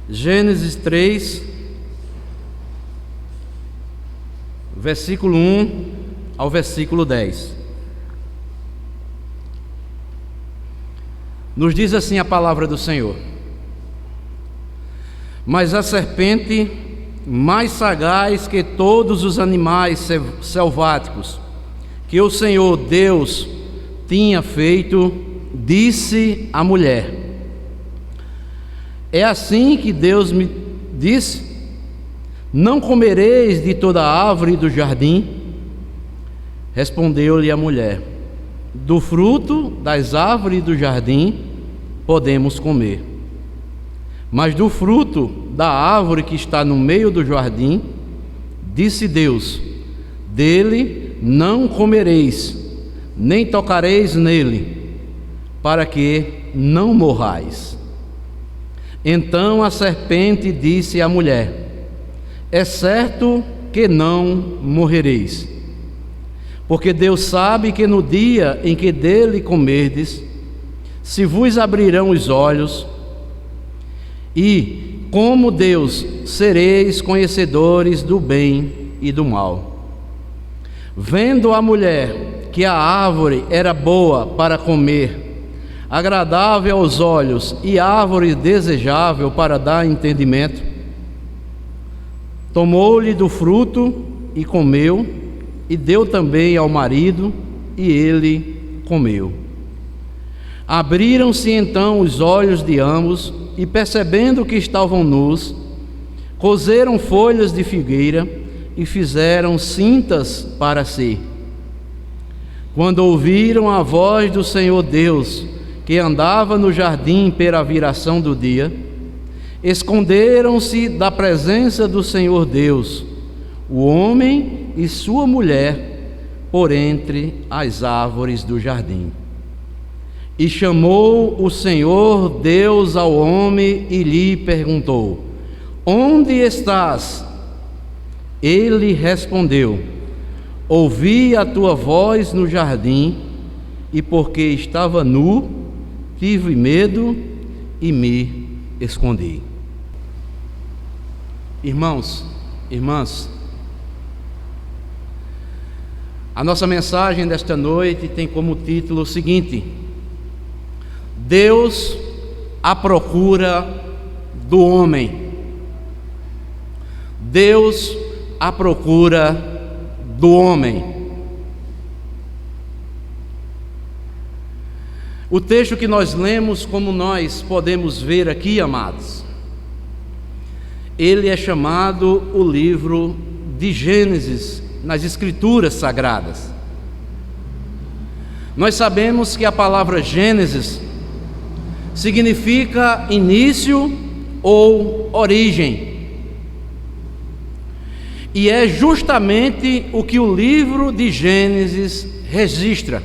Gênesis 3, versículo 1 ao versículo 10. Nos diz assim a palavra do Senhor: Mas a serpente, mais sagaz que todos os animais selváticos que o Senhor Deus tinha feito, disse à mulher: É assim que Deus me disse: Não comereis de toda a árvore do jardim? Respondeu-lhe a mulher: Do fruto das árvores do jardim podemos comer, mas do fruto da árvore que está no meio do jardim, disse Deus: Dele não comereis, nem tocareis nele, para que não morrais. Então a serpente disse à mulher: É certo que não morrereis, porque Deus sabe que no dia em que dele comerdes, se vos abrirão os olhos, e, como Deus, sereis conhecedores do bem e do mal. Vendo a mulher que a árvore era boa para comer, agradável aos olhos e árvore desejável para dar entendimento, tomou-lhe do fruto e comeu, e deu também ao marido, e ele comeu. Abriram-se então os olhos de ambos, e percebendo que estavam nus, coseram folhas de figueira e fizeram cintas para si. Quando ouviram a voz do Senhor Deus, que andava no jardim pela viração do dia, esconderam-se da presença do Senhor Deus, o homem e sua mulher, por entre as árvores do jardim. E chamou o Senhor Deus ao homem e lhe perguntou: Onde estás? Ele respondeu: Ouvi a tua voz no jardim, e porque estava nu, tive medo e me escondi. Irmãos, irmãs, a nossa mensagem desta noite tem como título o seguinte: Deus à procura do homem. Deus à procura do homem. O texto que nós lemos, como nós podemos ver aqui, amados, ele é chamado o livro de Gênesis nas Escrituras Sagradas. Nós sabemos que a palavra Gênesis significa início ou origem, e é justamente o que o livro de Gênesis registra.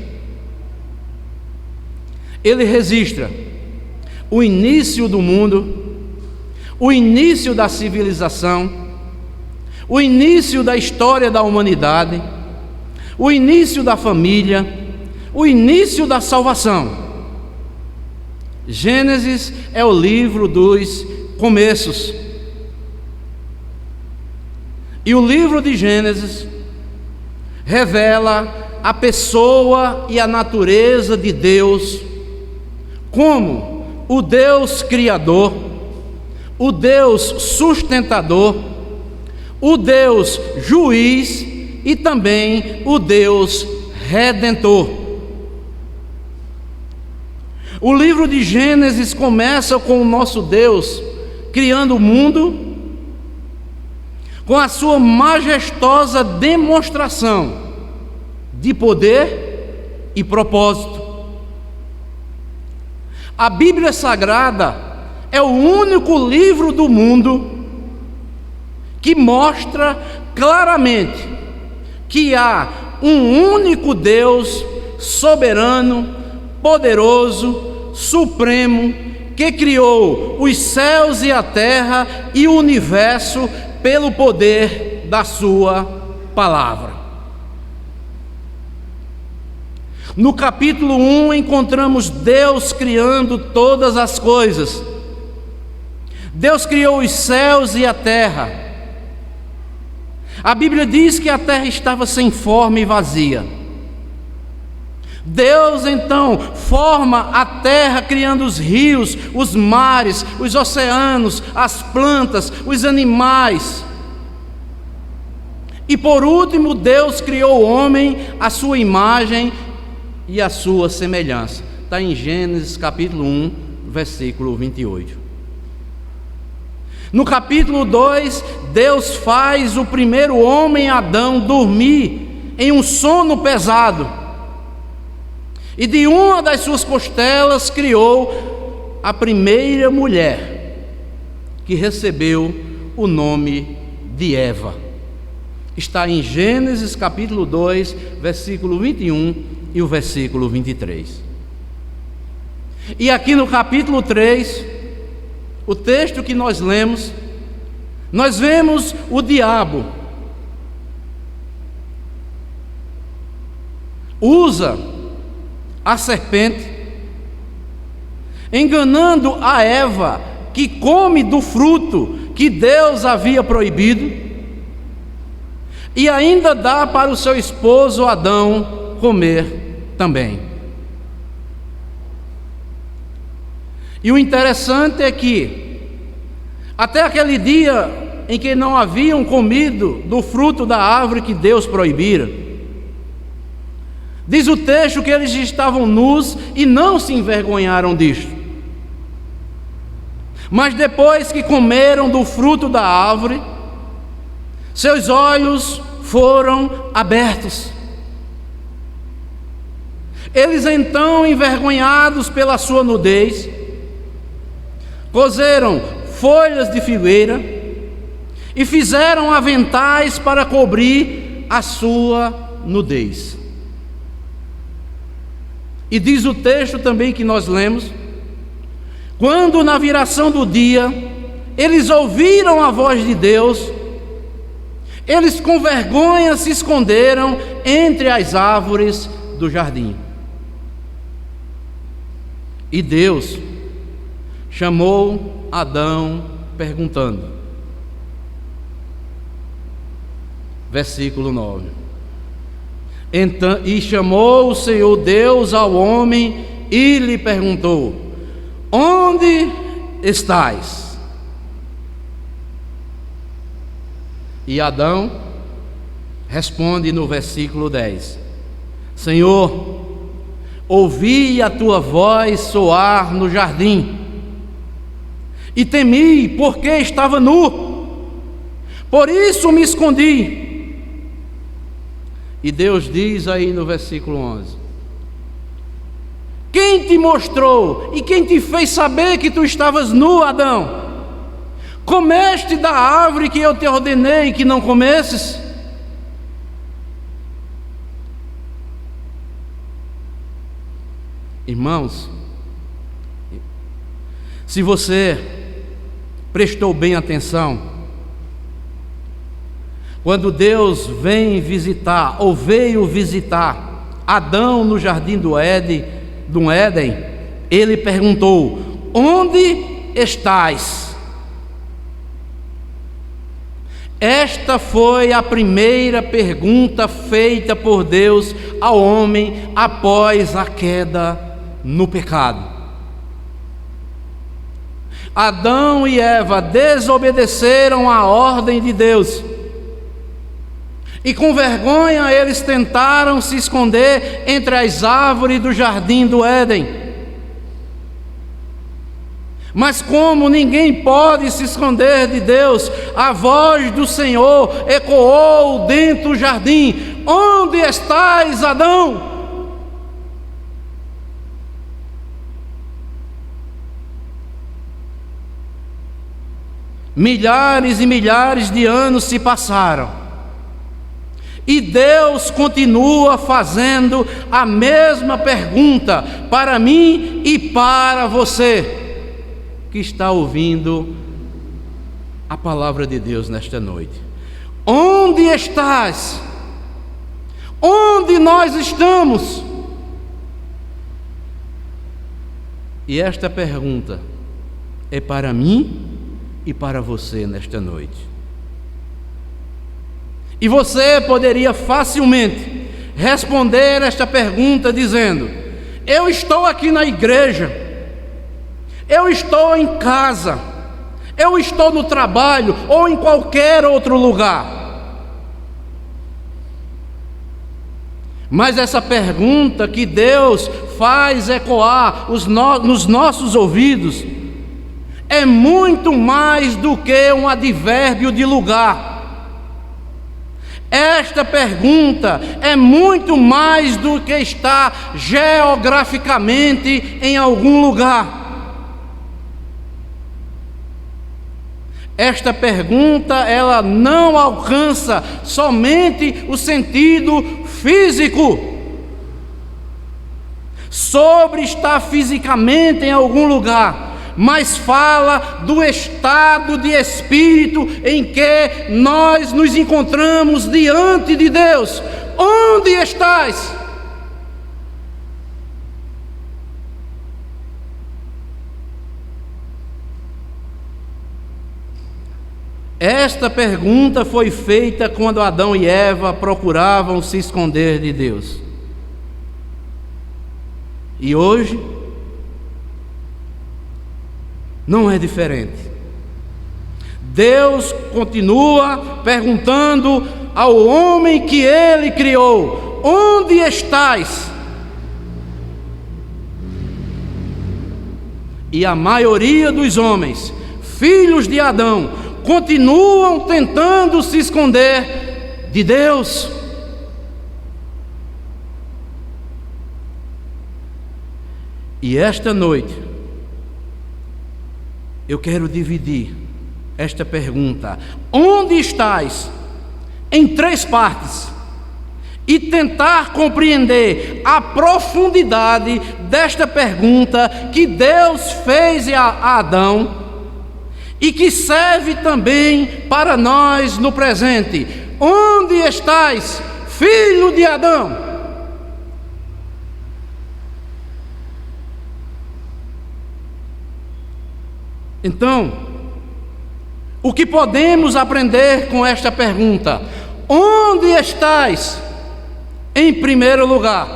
Ele registra o início do mundo, o início da civilização, o início da história da humanidade, o início da família, o início da salvação. Gênesis é o livro dos começos. E o livro de Gênesis revela a pessoa e a natureza de Deus como o Deus Criador, o Deus sustentador, o Deus juiz e também o Deus redentor. O livro de Gênesis começa com o nosso Deus criando o mundo, com a sua majestosa demonstração de poder e propósito. A Bíblia Sagrada é o único livro do mundo que mostra claramente que há um único Deus soberano, poderoso, supremo, que criou os céus e a terra e o universo pelo poder da sua palavra. No capítulo 1 encontramos Deus criando todas as coisas. Deus criou os céus e a terra. A Bíblia diz que a terra estava sem forma e vazia. Deus então forma a terra, criando os rios, os mares, os oceanos, as plantas, os animais. E por último, Deus criou o homem à sua imagem e à sua semelhança. Está em Gênesis capítulo 1, versículo 28. No capítulo 2, Deus faz o primeiro homem, Adão, dormir em um sono pesado. E de uma das suas costelas criou a primeira mulher, que recebeu o nome de Eva. Está em Gênesis capítulo 2, versículo 21 e o versículo 23. E aqui no capítulo 3, o texto que nós lemos, nós vemos o diabo usa a serpente, enganando a Eva, que come do fruto que Deus havia proibido, e ainda dá para o seu esposo Adão comer também. E o interessante é que, até aquele dia em que não haviam comido do fruto da árvore que Deus proibira, diz o texto que eles estavam nus e não se envergonharam disto. Mas depois que comeram do fruto da árvore, seus olhos foram abertos. Eles então, envergonhados pela sua nudez, coseram folhas de figueira e fizeram aventais para cobrir a sua nudez. E diz o texto também que nós lemos, quando na viração do dia eles ouviram a voz de Deus, eles com vergonha se esconderam entre as árvores do jardim. E Deus chamou Adão perguntando, versículo 9: Então, e chamou o Senhor Deus ao homem e lhe perguntou: onde estás? E Adão responde no versículo 10: Senhor, ouvi a tua voz soar no jardim, e temi, porque estava nu, por isso me escondi. E Deus diz aí no versículo 11: quem te mostrou e quem te fez saber que tu estavas nu, Adão? Comeste da árvore que eu te ordenei que não comesses? Irmãos, se você prestou bem atenção, quando Deus vem visitar, ou veio visitar Adão no jardim do Éden, ele perguntou: onde estás? Esta foi a primeira pergunta feita por Deus ao homem após a queda no pecado. Adão e Eva desobedeceram a ordem de Deus, e com vergonha eles tentaram se esconder entre as árvores do jardim do Éden. Mas como ninguém pode se esconder de Deus, a voz do Senhor ecoou dentro do jardim: onde estás, Adão? Milhares e milhares de anos se passaram, e Deus continua fazendo a mesma pergunta para mim e para você que está ouvindo a palavra de Deus nesta noite. Onde estás? Onde nós estamos? E esta pergunta é para mim e para você nesta noite. E você poderia facilmente responder esta pergunta dizendo: eu estou aqui na igreja, eu estou em casa, eu estou no trabalho ou em qualquer outro lugar. Mas essa pergunta que Deus faz ecoar nos nossos ouvidos é muito mais do que um advérbio de lugar. Esta pergunta é muito mais do que estar geograficamente em algum lugar. Esta pergunta, ela não alcança somente o sentido físico, sobre estar fisicamente em algum lugar, mas fala do estado de espírito em que nós nos encontramos diante de Deus. Onde estás? Esta pergunta foi feita quando Adão e Eva procuravam se esconder de Deus. E hoje não é diferente. Deus continua perguntando ao homem que Ele criou: onde estás? E a maioria dos homens, filhos de Adão, continuam tentando se esconder de Deus. E esta noite eu quero dividir esta pergunta: onde estás? Em 3 partes, e tentar compreender a profundidade desta pergunta que Deus fez a Adão e que serve também para nós no presente. Onde estás, filho de Adão? Então, o que podemos aprender com esta pergunta? Onde estás? Em primeiro lugar,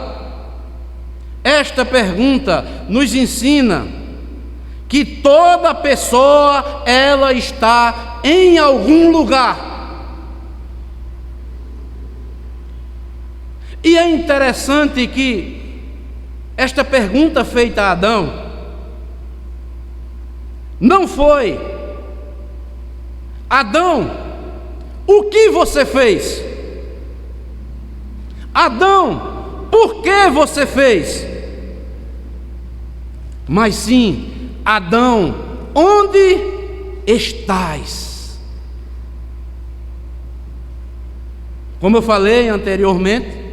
esta pergunta nos ensina que toda pessoa, ela está em algum lugar. E é interessante que esta pergunta feita a Adão não foi: Adão, o que você fez? Adão, por que você fez? Mas sim: Adão, onde estás? Como eu falei anteriormente,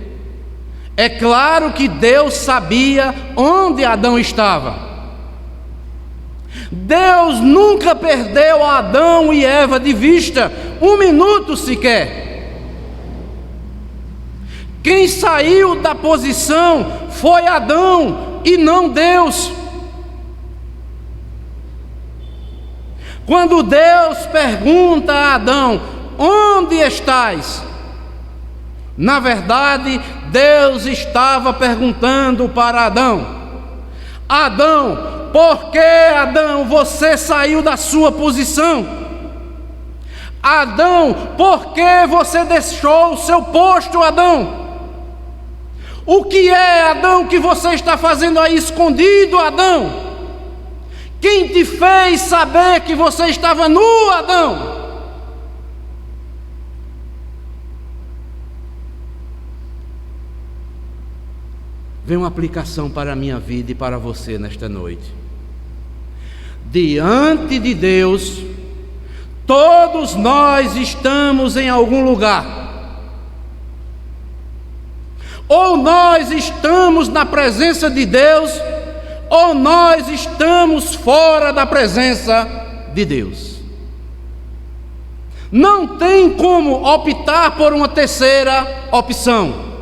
é claro que Deus sabia onde Adão estava. Deus nunca perdeu Adão e Eva de vista, um minuto sequer. Quem saiu da posição foi Adão e não Deus. Quando Deus pergunta a Adão: onde estás? Na verdade, Deus estava perguntando para Adão: Adão, por que, Adão, você saiu da sua posição? Adão, por que você deixou o seu posto, Adão? O que é, Adão, que você está fazendo aí escondido, Adão? Quem te fez saber que você estava nu, Adão? Vem uma aplicação para a minha vida e para você nesta noite. Diante de Deus, todos nós estamos em algum lugar. Ou nós estamos na presença de Deus, ou nós estamos fora da presença de Deus. Não tem como optar por uma terceira opção.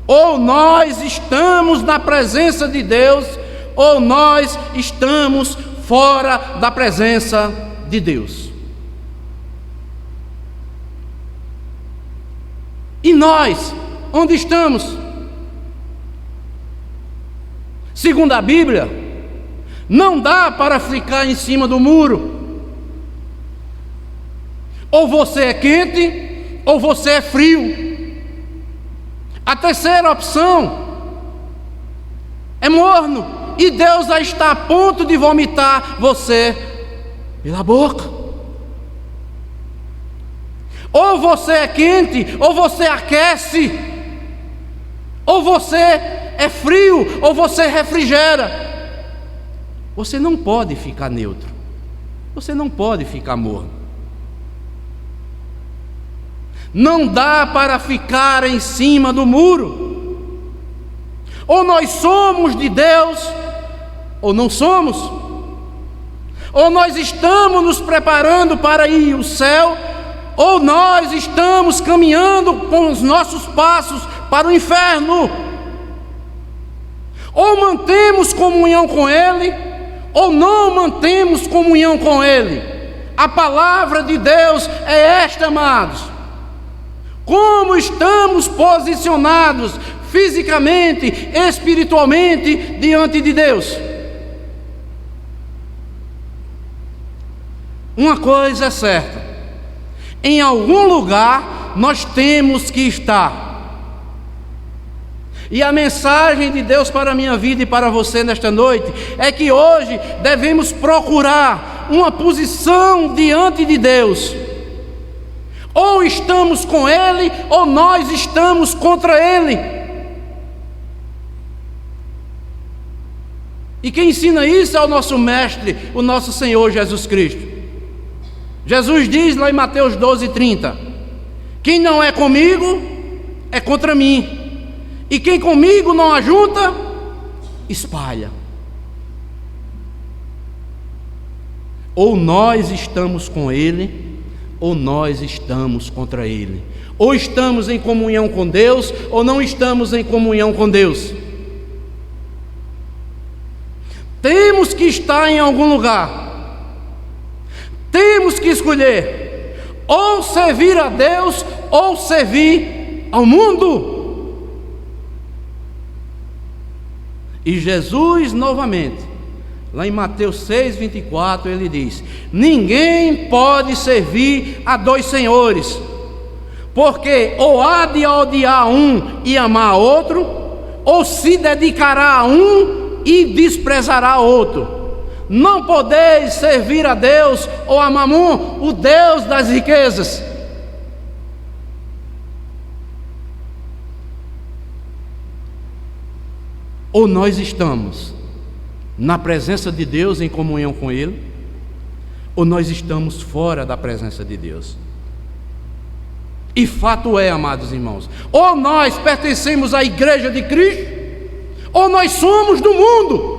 Ou nós estamos na presença de Deus, ou nós estamos fora da presença de Deus. E nós, onde estamos? Segundo a Bíblia, não dá para ficar em cima do muro. Ou você é quente, ou você é frio. A terceira opção é morno, e Deus já está a ponto de vomitar você pela boca. Ou você é quente, ou você aquece. Ou você é frio, ou você refrigera. Você não pode ficar neutro. Você não pode ficar morno. Não dá para ficar em cima do muro. Ou nós somos de Deus, ou não somos. Ou nós estamos nos preparando para ir ao céu, ou nós estamos caminhando com os nossos passos para o inferno. Ou mantemos comunhão com Ele, ou não mantemos comunhão com Ele. A palavra de Deus é esta, amados. Como estamos posicionados fisicamente, espiritualmente diante de Deus? Uma coisa é certa: em algum lugar nós temos que estar. E a mensagem de Deus para a minha vida e para você nesta noite é que hoje devemos procurar uma posição diante de Deus. Ou estamos com Ele, ou nós estamos contra Ele. E quem ensina isso é o nosso Mestre, o nosso Senhor Jesus Cristo. Jesus diz lá em Mateus 12:30: quem não é comigo, é contra mim. E quem comigo não ajunta, espalha. Ou nós estamos com Ele, ou nós estamos contra Ele. Ou estamos em comunhão com Deus, ou não estamos em comunhão com Deus. Temos que estar em algum lugar. Temos que escolher: ou servir a Deus, ou servir ao mundo. E Jesus novamente, lá em Mateus 6:24, ele diz: ninguém pode servir a dois senhores, porque ou há de odiar um e amar outro, ou se dedicará a um e desprezará outro. Não podeis servir a Deus ou a Mamon, o Deus das riquezas. Ou nós estamos na presença de Deus, em comunhão com Ele, ou nós estamos fora da presença de Deus. E fato é, amados irmãos, ou nós pertencemos à igreja de Cristo, ou nós somos do mundo.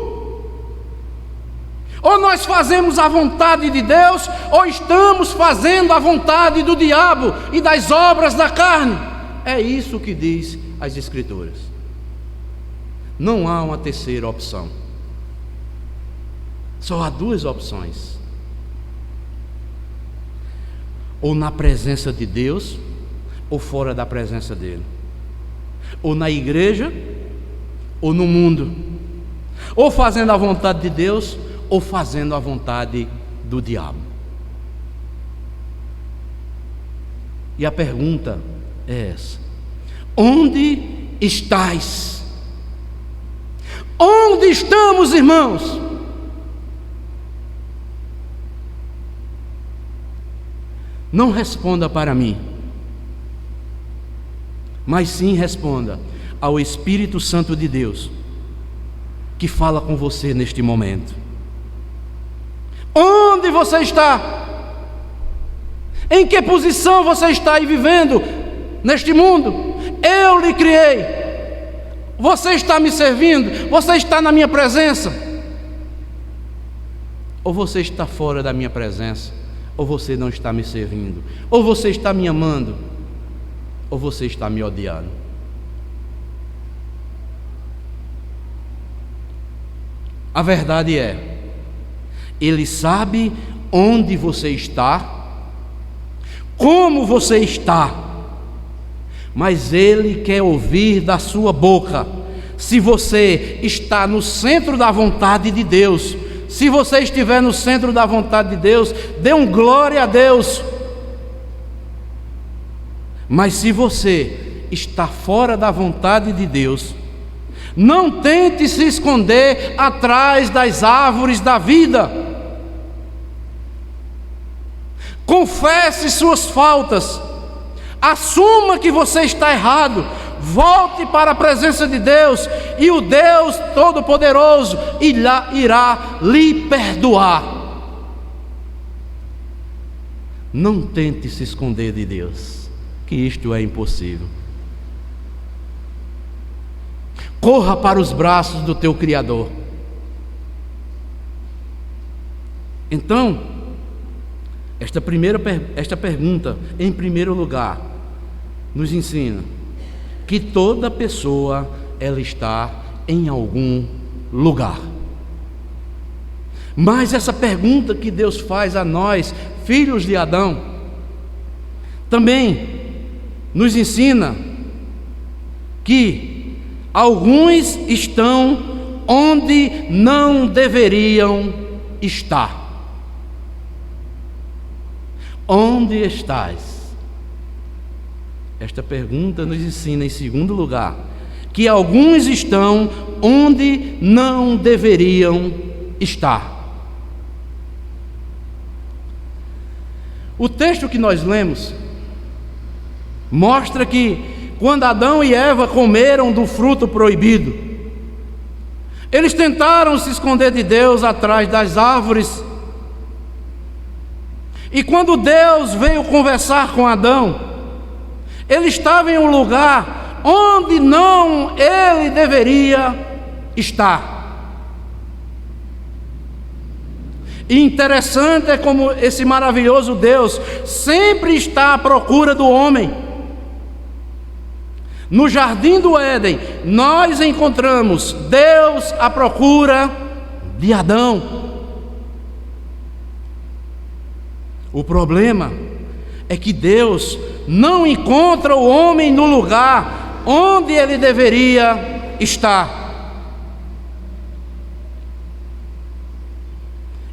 Ou nós fazemos a vontade de Deus, ou estamos fazendo a vontade do diabo e das obras da carne. É isso que diz as Escrituras. Não há uma terceira opção. Só há duas opções: ou na presença de Deus, ou fora da presença dele. Ou na igreja, ou no mundo. Ou fazendo a vontade de Deus, ou fazendo a vontade do diabo. E a pergunta é essa: onde estás? Onde estamos, irmãos? Não responda para mim, mas sim responda ao Espírito Santo de Deus, que fala com você neste momento. Onde você está? Em que posição você está aí vivendo neste mundo? Eu lhe criei. Você está me servindo? Você está na minha presença? Ou você está fora da minha presença? Ou você não está me servindo? Ou você está me amando? Ou você está me odiando? A verdade é: Ele sabe onde você está, como você está, mas Ele quer ouvir da sua boca se você está no centro da vontade de Deus. Se você estiver no centro da vontade de Deus, dê um glória a Deus. Mas se você está fora da vontade de Deus, não tente se esconder atrás das árvores da vida. Confesse suas faltas, assuma que você está errado, volte para a presença de Deus, e o Deus Todo-Poderoso irá lhe perdoar. Não tente se esconder de Deus, que isto é impossível. Corra para os braços do teu Criador. Então, esta pergunta, em primeiro lugar, nos ensina que toda pessoa, ela está em algum lugar. Mas essa pergunta que Deus faz a nós, filhos de Adão, também nos ensina que alguns estão onde não deveriam estar. Onde estás? Esta pergunta nos ensina, em segundo lugar, que alguns estão onde não deveriam estar. O texto que nós lemos mostra que quando Adão e Eva comeram do fruto proibido, eles tentaram se esconder de Deus atrás das árvores. E quando Deus veio conversar com Adão, ele estava em um lugar onde não ele deveria estar. E interessante é como esse maravilhoso Deus sempre está à procura do homem. No jardim do Éden, nós encontramos Deus à procura de Adão. O problema é que Deus não encontra o homem no lugar onde ele deveria estar.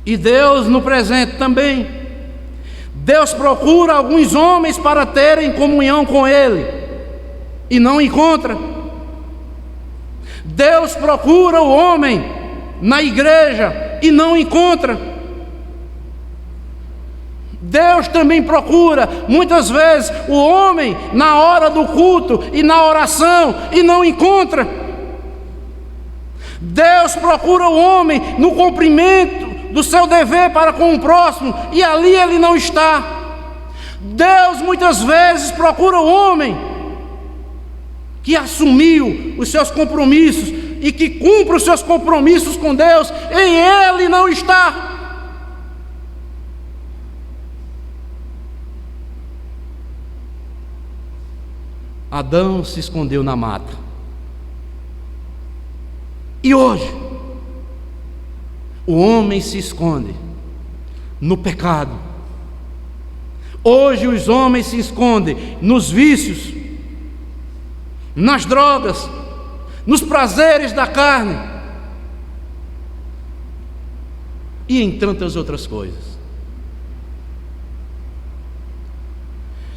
E Deus no presente também. Deus procura alguns homens para terem comunhão com Ele e não encontra. Deus procura o homem na igreja e não encontra. Deus também procura muitas vezes o homem na hora do culto e na oração e não encontra. Deus procura o homem no cumprimento do seu dever para com o próximo e ali ele não está. Deus muitas vezes procura o homem que assumiu os seus compromissos e que cumpre os seus compromissos com Deus, e ele não está. Adão se escondeu na mata. E hoje, o homem se esconde no pecado. Hoje os homens se escondem nos vícios, nas drogas, nos prazeres da carne e em tantas outras coisas.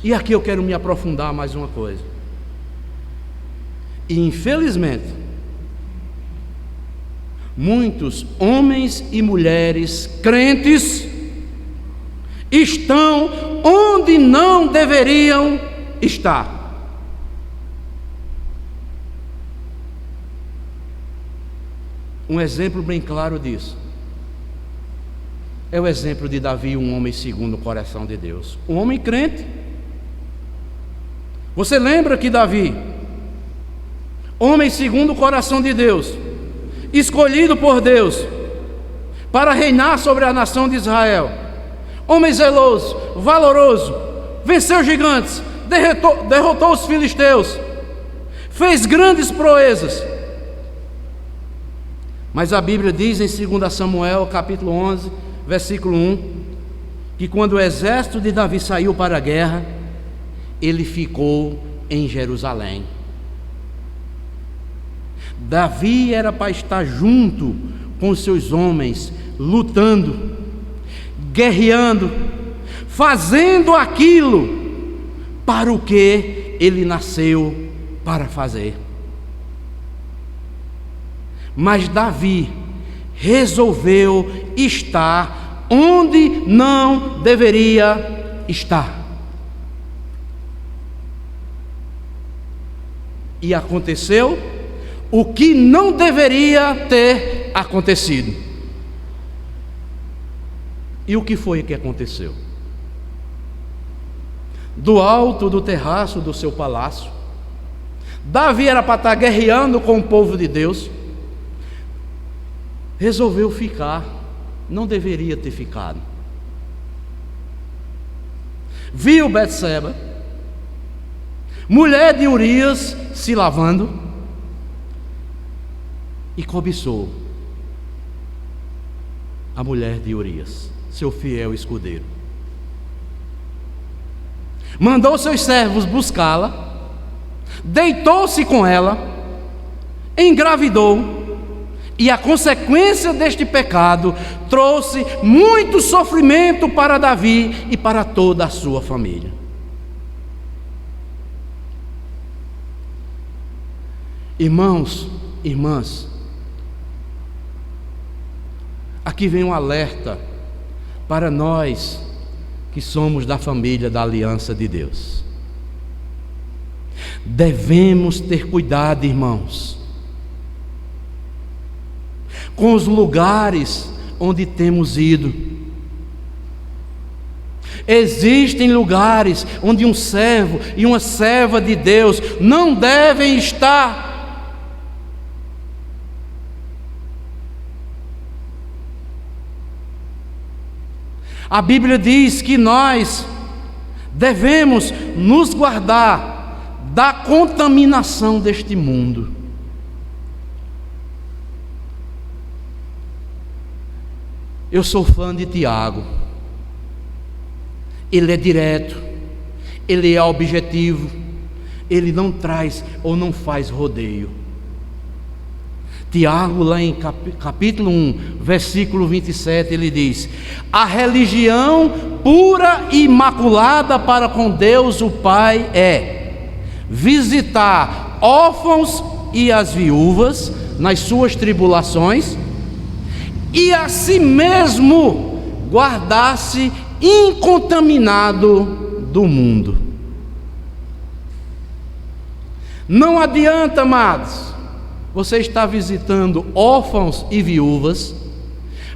E aqui eu quero me aprofundar mais uma coisa. E infelizmente, muitos homens e mulheres crentes estão onde não deveriam estar. Um exemplo bem claro disso é o exemplo de Davi, um homem segundo o coração de Deus, um homem crente. Você lembra que Davi, homem segundo o coração de Deus, escolhido por Deus para reinar sobre a nação de Israel, homem zeloso, valoroso, venceu gigantes, derrotou os filisteus, fez grandes proezas. Mas a Bíblia diz em 2 Samuel capítulo 11, versículo 1, que quando o exército de Davi saiu para a guerra, ele ficou em Jerusalém. Davi era para estar junto com os seus homens, lutando, guerreando, fazendo aquilo para o que ele nasceu para fazer. Mas Davi resolveu estar onde não deveria estar. E aconteceu o que não deveria ter acontecido. E o que foi que aconteceu? Do alto do terraço do seu palácio, Davi era para estar guerreando com o povo de Deus, resolveu ficar, não deveria ter ficado. Viu Betseba, mulher de Urias, se lavando, e cobiçou a mulher de Urias, seu fiel escudeiro. Mandou seus servos buscá-la, deitou-se com ela, engravidou, e a consequência deste pecado trouxe muito sofrimento para Davi e para toda a sua família. Irmãos, irmãs, aqui vem um alerta para nós que somos da família da aliança de Deus. Devemos ter cuidado, irmãos, com os lugares onde temos ido. Existem lugares onde um servo e uma serva de Deus não devem estar. A Bíblia diz que nós devemos nos guardar da contaminação deste mundo. Eu sou fã de Tiago. Ele é direto, ele é objetivo, ele não traz ou não faz rodeio. Tiago, lá em capítulo 1, versículo 27, ele diz: a religião pura e imaculada para com Deus o Pai é visitar órfãos e as viúvas nas suas tribulações, e a si mesmo guardar-se incontaminado do mundo. Não adianta, amados, você está visitando órfãos e viúvas,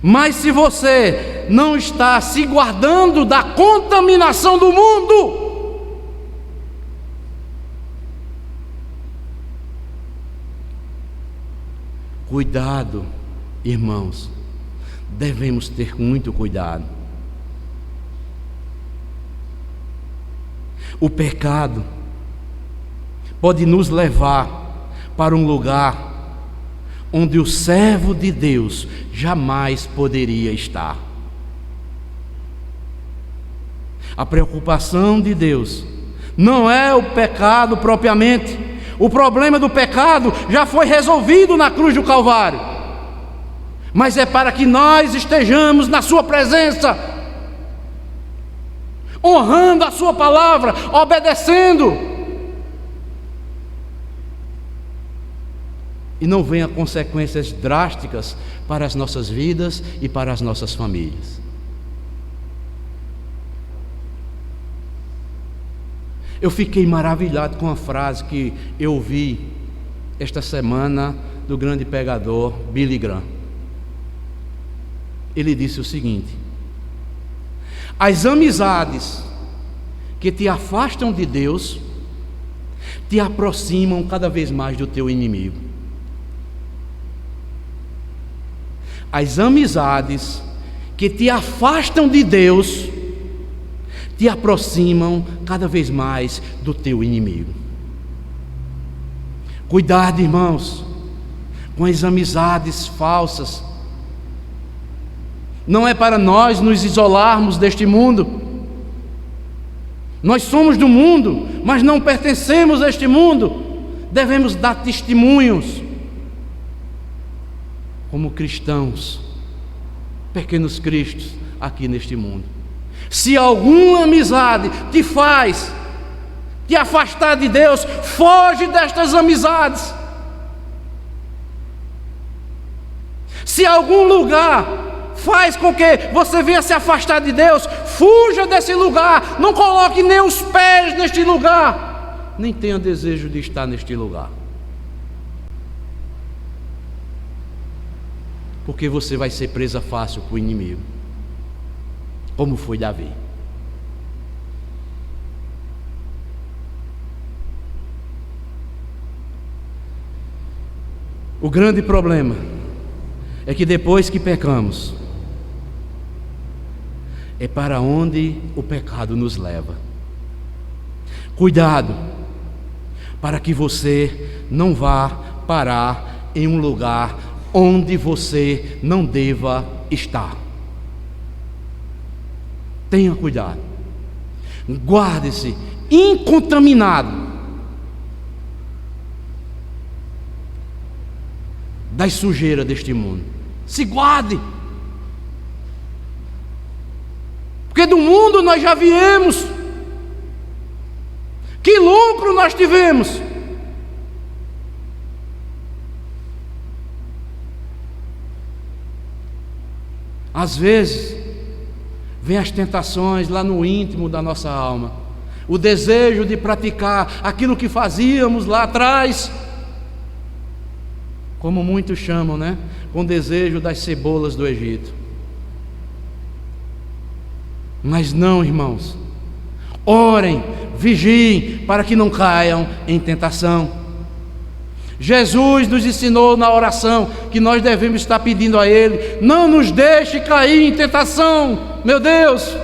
mas se você não está se guardando da contaminação do mundo, cuidado, irmãos, devemos ter muito cuidado. O pecado pode nos levar para um lugar onde o servo de Deus jamais poderia estar. A preocupação de Deus não é o pecado propriamente. O problema do pecado já foi resolvido na cruz do Calvário, mas é para que nós estejamos na sua presença, honrando a sua palavra, obedecendo, e não venha consequências drásticas para as nossas vidas e para as nossas famílias. Eu fiquei maravilhado com a frase que eu ouvi esta semana do grande pregador Billy Graham. Ele disse o seguinte: as amizades que te afastam de Deus te aproximam cada vez mais do teu inimigo. As amizades que te afastam de Deus te aproximam cada vez mais do teu inimigo. Cuidado, irmãos, com as amizades falsas. Não é para nós nos isolarmos deste mundo. Nós somos do mundo, mas não pertencemos a este mundo. Devemos dar testemunhos como cristãos, pequenos cristos aqui neste mundo. Se alguma amizade te faz te afastar de Deus, foge destas amizades. Se algum lugar faz com que você venha se afastar de Deus, fuja desse lugar. Não coloque nem os pés neste lugar, nem tenha desejo de estar neste lugar, porque você vai ser presa fácil para o inimigo, como foi Davi. O grande problema é que depois que pecamos, é para onde o pecado nos leva. Cuidado, para que você não vá parar em um lugar onde você não deva estar. Tenha cuidado, guarde-se incontaminado das sujeiras deste mundo. Se guarde, porque do mundo nós já viemos. Que lucro nós tivemos? Às vezes vem as tentações lá no íntimo da nossa alma, o desejo de praticar aquilo que fazíamos lá atrás, como muitos chamam, né? Com desejo das cebolas do Egito. Mas não, irmãos, orem, vigiem para que não caiam em tentação. Jesus nos ensinou na oração que nós devemos estar pedindo a Ele: não nos deixe cair em tentação, meu Deus.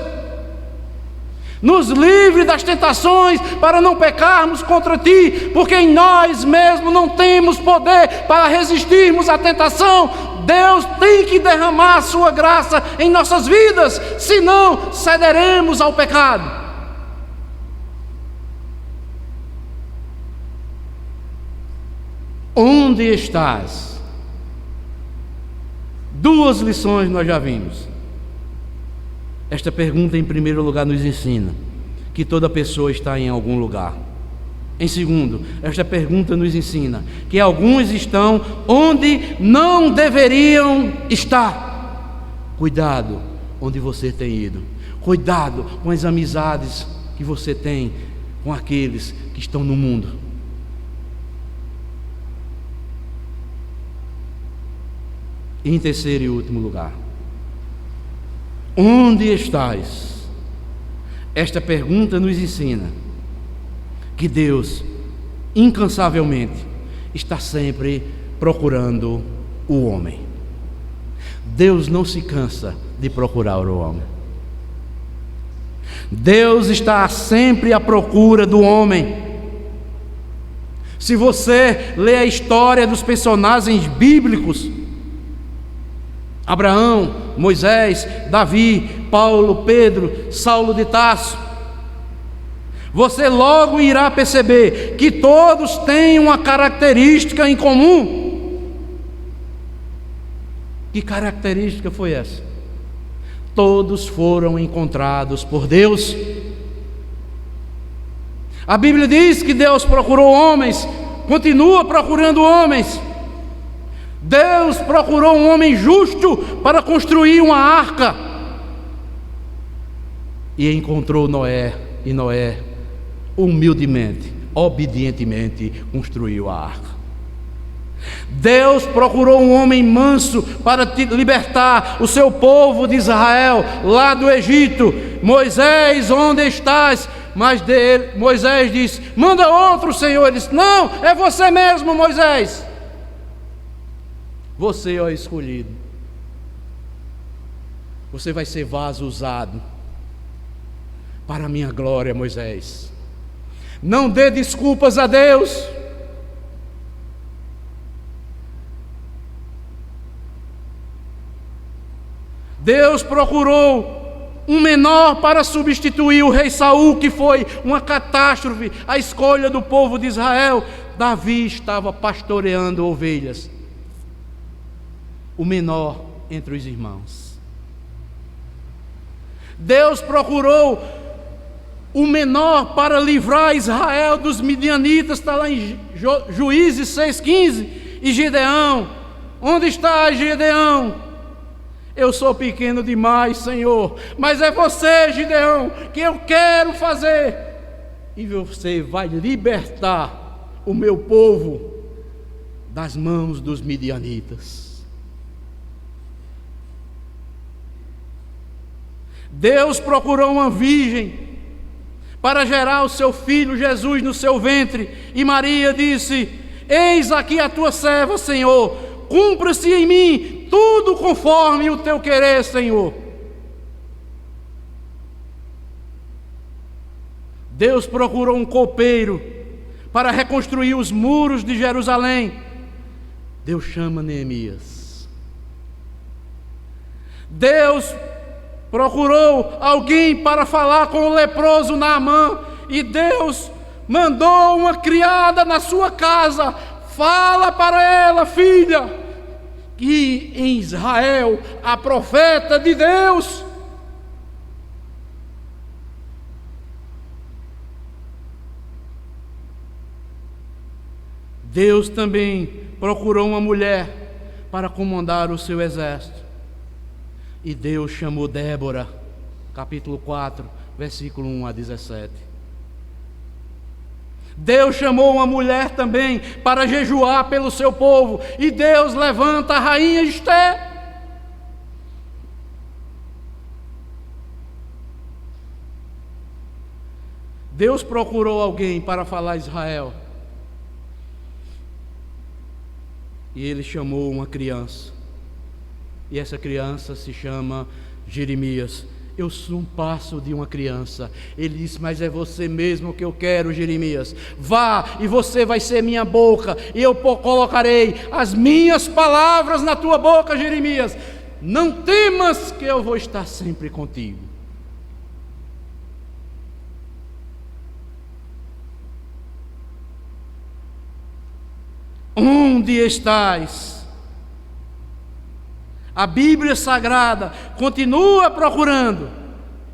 Nos livre das tentações para não pecarmos contra Ti, porque em nós mesmos não temos poder para resistirmos à tentação. Deus tem que derramar a Sua graça em nossas vidas, senão cederemos ao pecado. Onde estás? Duas lições nós já vimos. Esta pergunta, em primeiro lugar, nos ensina que toda pessoa está em algum lugar. Em segundo, esta pergunta nos ensina que alguns estão onde não deveriam estar. Cuidado onde você tem ido. Cuidado com as amizades que você tem com aqueles que estão no mundo. E em terceiro e último lugar, onde estás? Esta pergunta nos ensina que Deus, incansavelmente, está sempre procurando o homem. Deus não se cansa de procurar o homem. Deus está sempre à procura do homem. Se você lê a história dos personagens bíblicos, Abraão, Moisés, Davi, Paulo, Pedro, Saulo de Tarso, você logo irá perceber que todos têm uma característica em comum. Que característica foi essa? Todos foram encontrados por Deus. A Bíblia diz que Deus procurou homens, continua procurando homens. Deus procurou um homem justo para construir uma arca, e encontrou Noé, e Noé humildemente, obedientemente construiu a arca. Deus procurou um homem manso para libertar o seu povo de Israel lá do Egito. Moisés, onde estás? Mas Moisés disse: manda outro, Senhor. Ele disse: não, é você mesmo, Moisés. Você é o escolhido. Você vai ser vaso usado para a minha glória, Moisés. Não dê desculpas a Deus. Deus procurou um menor para substituir o rei Saul, que foi uma catástrofe, a escolha do povo de Israel. Davi estava pastoreando ovelhas, o menor entre os irmãos. Deus procurou o menor para livrar Israel dos midianitas, está lá em Juízes 6,15. E Gideão, onde está Gideão? Eu sou pequeno demais, Senhor, mas é você, Gideão, que eu quero fazer, e você vai libertar o meu povo das mãos dos midianitas. Deus procurou uma virgem para gerar o seu filho Jesus no seu ventre, e Maria disse: eis aqui a tua serva, Senhor, cumpra-se em mim tudo conforme o teu querer, Senhor. Deus procurou um copeiro para reconstruir os muros de Jerusalém. Deus chama Neemias. Deus procurou alguém para falar com o leproso Naamã, e Deus mandou uma criada na sua casa. Fala para ela, filha, que em Israel há profeta de Deus. Deus também procurou uma mulher para comandar o seu exército, e Deus chamou Débora, capítulo 4, versículo 1 a 17. Deus chamou uma mulher também para jejuar pelo seu povo, e Deus levanta a rainha Esté. Deus procurou alguém para falar a Israel, e ele chamou uma criança, e essa criança se chama Jeremias. Eu sou um passo de uma criança. Ele disse: mas é você mesmo que eu quero, Jeremias. Vá, e você vai ser minha boca, e eu colocarei as minhas palavras na tua boca, Jeremias. Não temas, que eu vou estar sempre contigo. Onde estás? A Bíblia Sagrada continua procurando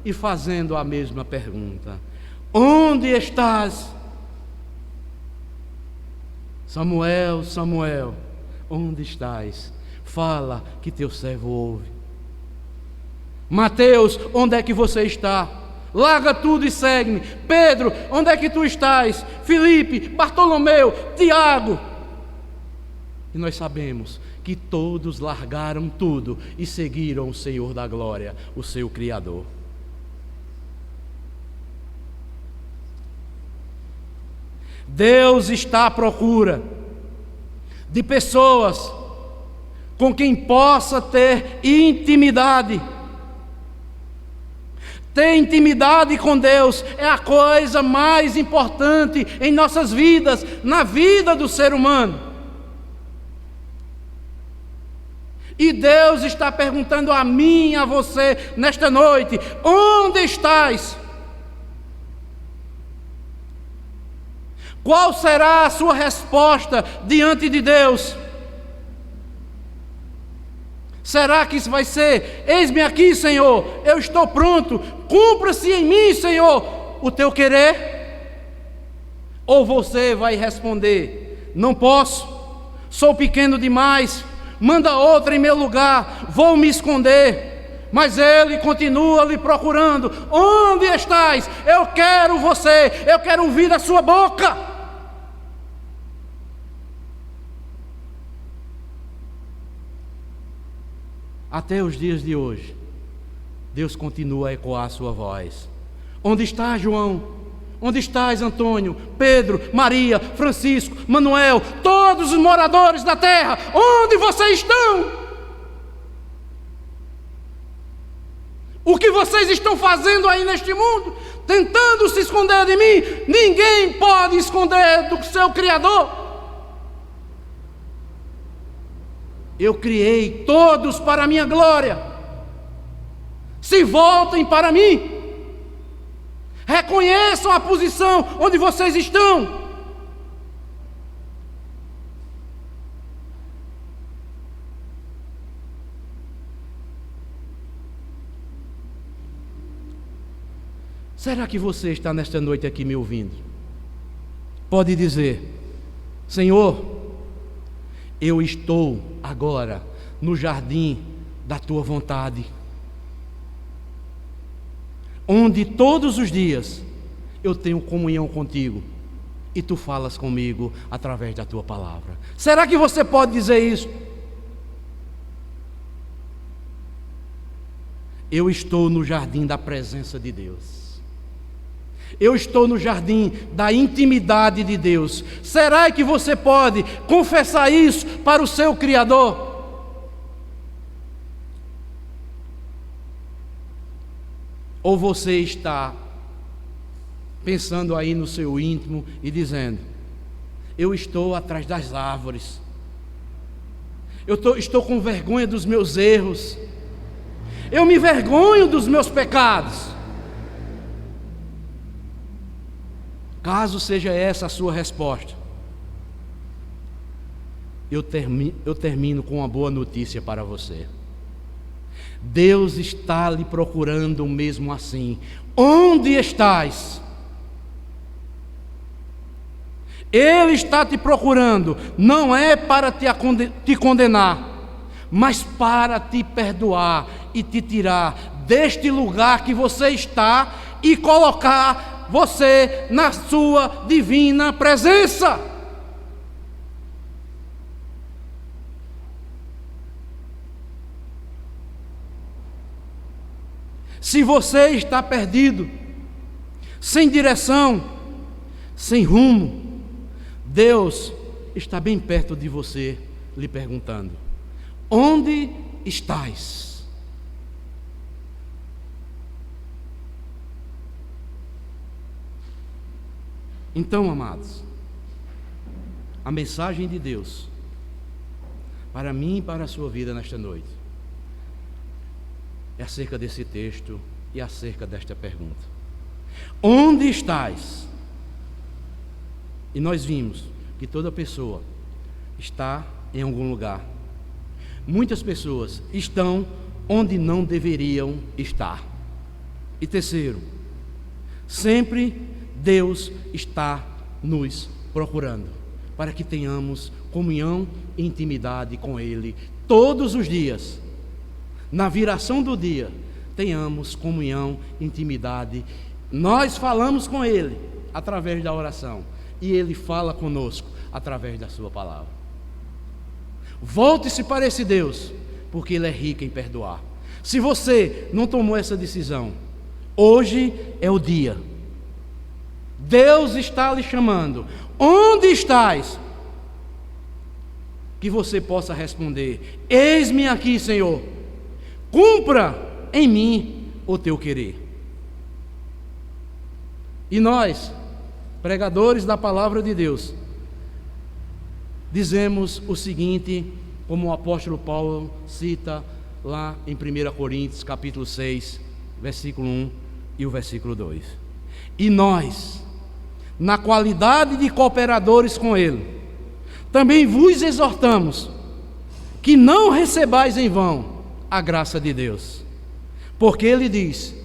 e fazendo a mesma pergunta: onde estás? Samuel, Samuel, onde estás? Fala, que teu servo ouve. Mateus, onde é que você está? Larga tudo e segue-me. Pedro, onde é que tu estás? Filipe, Bartolomeu, Tiago. E nós sabemos que todos largaram tudo e seguiram o Senhor da glória, o seu Criador. Deus está à procura de pessoas com quem possa ter intimidade. Ter intimidade com Deus é a coisa mais importante em nossas vidas, na vida do ser humano. E Deus está perguntando a mim e a você nesta noite: onde estás? Qual será a sua resposta diante de Deus? Será que isso vai ser: eis-me aqui, Senhor, eu estou pronto, cumpra-se em mim, Senhor, o teu querer? Ou você vai responder: não posso, sou pequeno demais, manda outra em meu lugar, vou me esconder. Mas ele continua lhe procurando: onde estás? Eu quero você, eu quero ouvir da sua boca. Até os dias de hoje, Deus continua a ecoar a sua voz: onde está João? Onde estás, Antônio, Pedro, Maria, Francisco, Manuel, todos os moradores da terra? Onde vocês estão? O que vocês estão fazendo aí neste mundo? Tentando se esconder de mim? Ninguém pode esconder do seu Criador. Eu criei todos para a minha glória. Se voltem para mim. Reconheçam a posição onde vocês estão. Será que você está nesta noite aqui me ouvindo? Pode dizer: Senhor, eu estou agora no jardim da tua vontade, onde todos os dias eu tenho comunhão contigo e tu falas comigo através da tua palavra. Será que você pode dizer isso? Eu estou no jardim da presença de Deus. Eu estou no jardim da intimidade de Deus. Será que você pode confessar isso para o seu Criador? Ou você está pensando aí no seu íntimo e dizendo: eu estou atrás das árvores, estou com vergonha dos meus erros, eu me envergonho dos meus pecados? Caso seja essa a sua resposta, eu termino com uma boa notícia para você. Deus está lhe procurando mesmo assim. Onde estás? Ele está te procurando, não é para te condenar, mas para te perdoar e te tirar deste lugar que você está e colocar você na sua divina presença. Se você está perdido, sem direção, sem rumo, Deus está bem perto de você, lhe perguntando: onde estás? Então, amados, a mensagem de Deus para mim e para a sua vida nesta noite é acerca desse texto e acerca desta pergunta: onde estás? E nós vimos que toda pessoa está em algum lugar. Muitas pessoas estão onde não deveriam estar. E terceiro, sempre Deus está nos procurando para que tenhamos comunhão e intimidade com Ele todos os dias. Na viração do dia, tenhamos comunhão e intimidade. Nós falamos com Ele através da oração e Ele fala conosco através da sua palavra. Volte-se para esse Deus, porque Ele é rico em perdoar. Se você não tomou essa decisão, hoje é o dia. Deus está lhe chamando. Onde estás? Que você possa responder: eis-me aqui, Senhor. Cumpra em mim o teu querer. E nós, pregadores da palavra de Deus, dizemos o seguinte, como o apóstolo Paulo cita lá em 1 Coríntios capítulo 6, versículo 1 e o versículo 2. E nós, na qualidade de cooperadores com Ele, também vos exortamos que não recebais em vão a graça de Deus, porque Ele diz: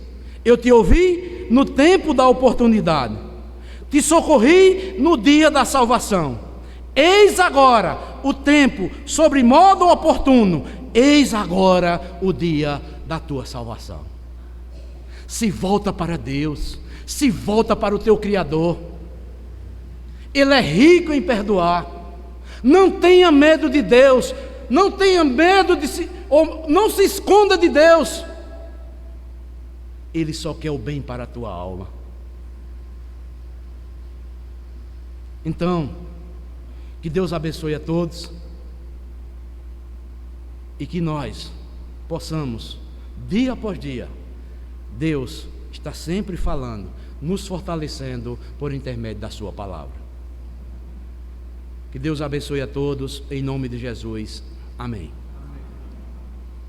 eu te ouvi no tempo da oportunidade, te socorri no dia da salvação. Eis agora o tempo sobre modo oportuno, eis agora o dia da tua salvação. Se volta para Deus, se volta para o teu Criador. Ele é rico em perdoar. Não tenha medo de Deus, não tenha medo não se esconda de Deus. Ele só quer o bem para a tua alma. Então, que Deus abençoe a todos e que nós possamos, dia após dia, Deus está sempre falando, nos fortalecendo por intermédio da sua palavra. Que Deus abençoe a todos, em nome de Jesus. Amém.